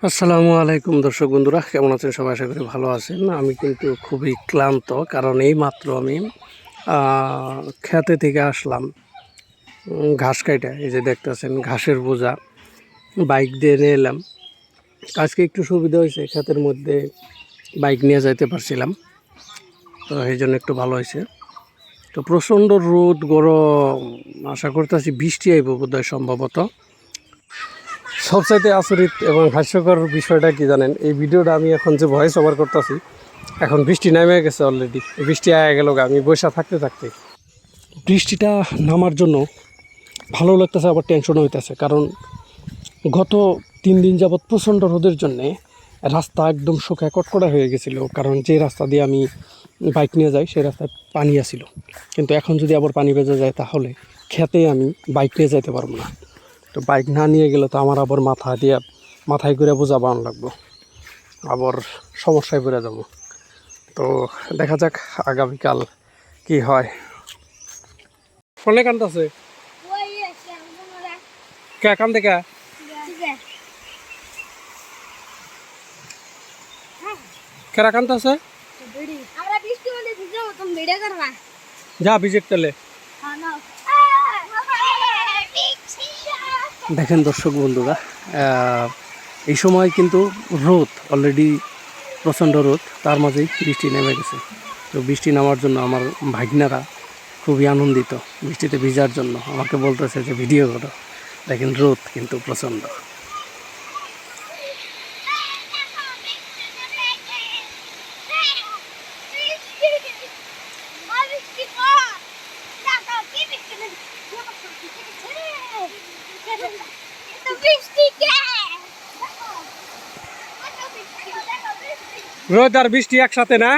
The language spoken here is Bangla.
আসসালামু আলাইকুম দর্শক বন্ধুরা, কেমন আছেন সবাই? আশা করি ভালো আছেন। আমি কিন্তু খুবই ক্লান্ত, কারণ এই মাত্র আমি খেতে থেকে আসলাম। ঘাস কাইটা, এই যে দেখতেছেন ঘাসের বোঝা বাইক দিয়ে নিয়ে এলাম। আজকে একটু সুবিধা হয়েছে, ক্ষেতের মধ্যে বাইক নিয়ে যাইতে পারছিলাম, তো এই জন্য একটু ভালো হয়েছে। তো প্রচণ্ড রোদ গরম, আশা করতেছি বৃষ্টি আইব বোধহয় সম্ভবত। সবচাইতে আচরিত এবং হাস্যকর বিষয়টা কি জানেন? এই ভিডিওটা আমি এখন যে ভয়েস ওভার করতেছি, এখন বৃষ্টি নেমে গেছে অলরেডি। বৃষ্টি আয়া গেল, আমি বসে থাকতে থাকতে বৃষ্টিটা নামার জন্য ভালো লাগতেছে, আবার টেনশনও হইতেছে। কারণ গত 3 দিন যাবৎ প্রচণ্ড রোদের জন্যে রাস্তা একদম শুকায় কটকটা হয়ে গেছিলো। কারণ যে রাস্তা দিয়ে আমি বাইক নিয়ে যাই সেই রাস্তায় পানি আসিল, কিন্তু এখন যদি আবার পানি বেজে যায় তাহলে খেতে আমি বাইক নিয়ে যাইতে পারবো না। তো বাইক না নিয়ে গেলে তো আমার আবার মাথায় করে বোঝা বান লাগবো, আবার সমস্যায় পড়ে যাবো। তো দেখা যাক আগামীকাল কি হয়। ফোনে কান্দছে কে? কান্দে কে? কেরা কান্দছে? যা ভিজিট করলে দেখেন দর্শক বন্ধুরা, এই সময় কিন্তু রোদ অলরেডি প্রচণ্ড রোদ, তার মাঝেই বৃষ্টি নেমে গেছে। তো বৃষ্টি নামার জন্য আমার ভাগিনারা খুবই আনন্দিত। বৃষ্টিতে ভিজার জন্য আমাকে বলতেছে যে ভিডিও করো। দেখেন রোদ কিন্তু প্রচণ্ড। রোদ আর বৃষ্টি একসাথে না?